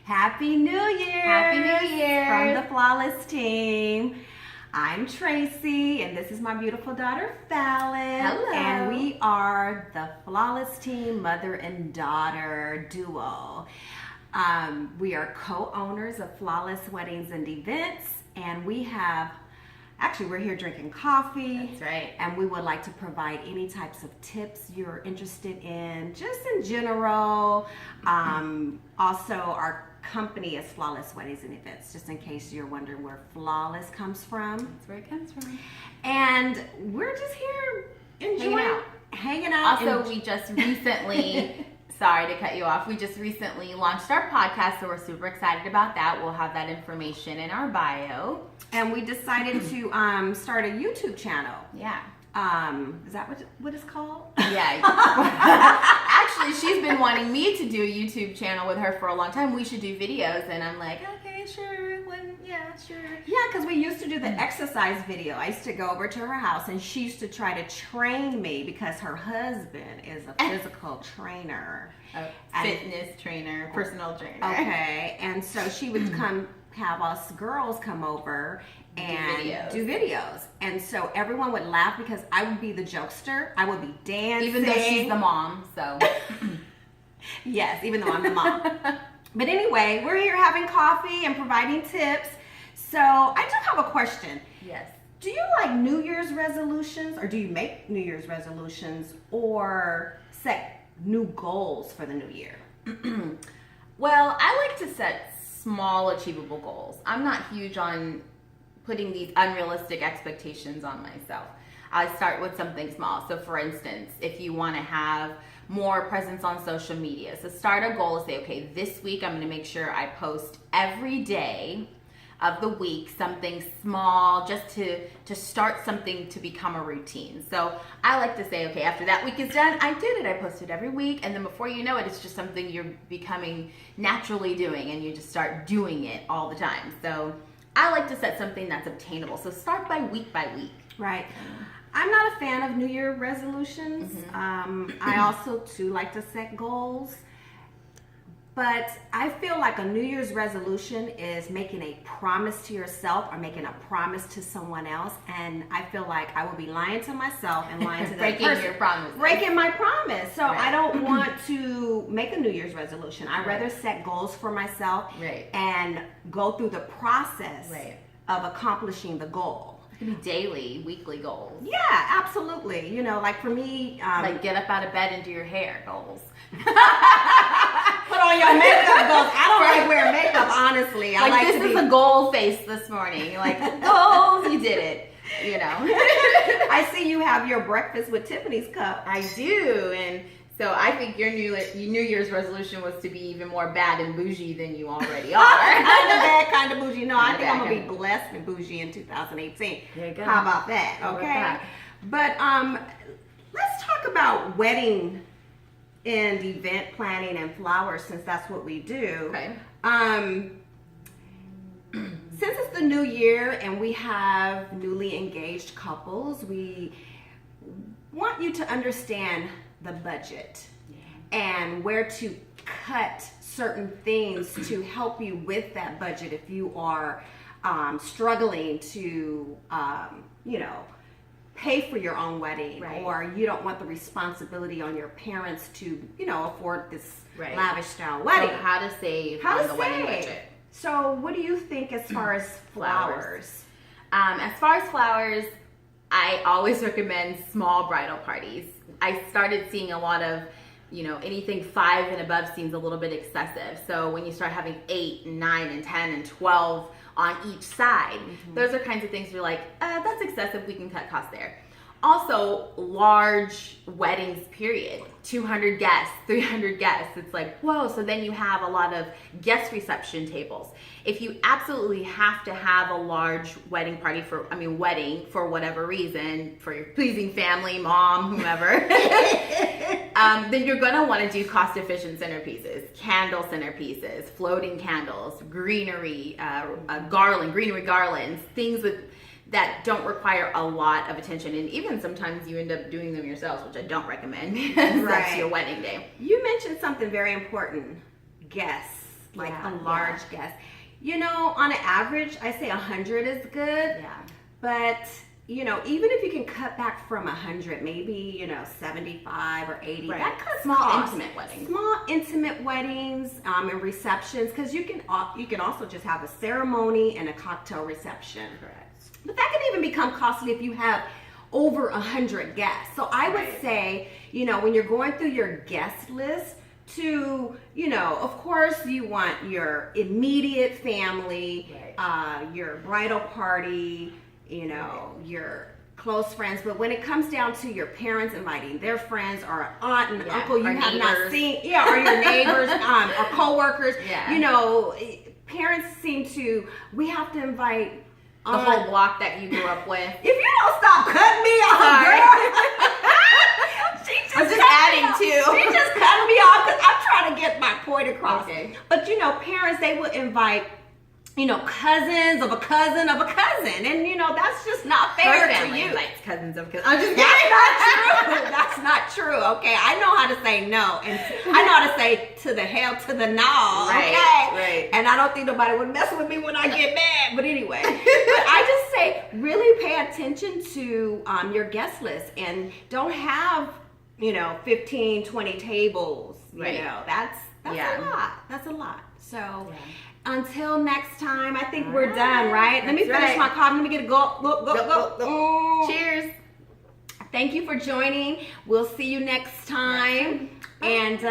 Happy New Year! Happy New Year! From the Flawless team. I'm Tracy, and this is my beautiful daughter, Falynn. Hello. And we are the Flawless team, mother and daughter duo. We are co-owners of Flawless Weddings and Events, and we have we're here drinking coffee. That's right. And we would like to provide any types of tips you're interested in, just in general. Also, our company is Flawless Weddings and Events, just in case you're wondering where Flawless comes from. That's where it comes from. And we're just here enjoying, hanging out. Also, we just recently, sorry to cut you off, we just recently launched our podcast, so we're super excited about that. We'll have that information in our bio. And we decided to start a YouTube channel. Yeah. Is that what it's called? Yeah. Actually, she's been wanting me to do a YouTube channel with her for a long time. We should do videos, and I'm like, okay, sure. Sure. Yeah, because we used to do the exercise video. I used to go over to her house, and she used to try to train me because her husband is a physical trainer. Fitness trainer, personal trainer. Okay, and so she would have us girls come over and do videos. And so everyone would laugh because I would be the jokester. I would be dancing. Even though she's the mom, so. Yes, even though I'm the mom. But anyway, we're here having coffee and providing tips. So I do have a question. Yes. Do you like New Year's resolutions, or do you make New Year's resolutions, or set new goals for the new year? Well, I like to set small, achievable goals. I'm not huge on putting these unrealistic expectations on myself. I start with something small. So for instance, if you want to have more presence on social media, so start a goal and say, okay, this week I'm going to make sure I post every day of the week something small, just to start something to become a routine. So I like to say, okay, after that week is done, I did it. I posted every week, and then before you know it, it's just something you're becoming naturally doing, and you just start doing it all the time. So I like to set something that's obtainable. So start by week. Right. I'm not a fan of New Year resolutions. I also too like to set goals. But I feel like a New Year's resolution is making a promise to yourself or making a promise to someone else. And I feel like I will be lying to myself and lying to the breaking person. Your promise. Breaking my promise. So Right. I don't want to make a New Year's resolution. I'd rather set goals for myself and go through the process of accomplishing the goal. It could be daily, weekly goals. Yeah, absolutely. You know, like for me... like get up out of bed and do your hair goals. Put on your makeup goals. I don't like wearing makeup, honestly. I like this is a goal face this morning. You're like, goals, you did it. You know. I see you have your breakfast with Tiffany's cup. I do, and so I think your New Year's resolution was to be even more bad and bougie than you already are. Kind of bad, kind of bougie. No, I think I'm going to be blessed and bougie in 2018. There you go. How about that? How about Okay. that? But let's talk about wedding and event planning and flowers, since that's what we do. Okay. Since it's the new year and we have newly engaged couples, we want you to understand the budget and where to cut certain things to help you with that budget if you are struggling to, pay for your own wedding, or you don't want the responsibility on your parents to, afford this lavish style wedding. So how to save on the wedding budget. So what do you think as far as flowers? As far as flowers, I always recommend small bridal parties. I started seeing a lot of, anything 5 and above seems a little bit excessive. So when you start having 8 and 9 and 10 and 12 on each side, those are kinds of things you're like, that's excessive, we can cut costs there. Also, large weddings, period. 200 guests, 300 guests. It's like, whoa, so then you have a lot of guest reception tables. If you absolutely have to have a large wedding party wedding for whatever reason, for your pleasing family, mom, whomever, then you're gonna wanna do cost-efficient centerpieces, candle centerpieces, floating candles, greenery garlands, things that don't require a lot of attention, and even sometimes you end up doing them yourselves, which I don't recommend because that's your wedding day. You mentioned something very important: guests. like Yeah, a large guest. You know, on an average, I say 100 is good. Yeah. But, you know, even if you can cut back from 100, maybe, you know, 75 or 80, Right. that cuts Small costs. intimate weddings. Small intimate weddings and receptions, because you can also just have a ceremony and a cocktail reception. Correct. But that can even become costly if you have over 100 guests. So I would Right. say, you know, when you're going through your guest list, to, you know, of course you want your immediate family, your bridal party, you know, your close friends. But when it comes down to your parents inviting their friends, or an aunt and uncle you or have not neighbors. seen, or your neighbors, or coworkers, Yeah. you know, parents seem to, we have to invite The whole block that you grew up with. If you don't stop cutting me off, Sorry. girl. I'm just adding to. She just cut me off because I'm trying to get my point across. Okay. But you know, parents, they would invite, you know, cousins of a cousin of a cousin, and you know that's just not fair Her to family you. invites cousins of cousins. I'm just That's kidding. not true. That's not true. Okay, I know how to say no, and I know how to say to the hell to the no. Right, Okay, right. And I don't think nobody would mess with me when I get mad. But anyway, but I just say really pay attention to your guest list, and don't have, you know, 15, 20 tables. Right. You know, that's Yeah. a lot. That's a lot. So. Yeah. Until next time, I think All we're done, right? Let me That's finish right. my coffee. Let me get a go. Mm. Cheers. Thank you for joining. We'll see you next time. And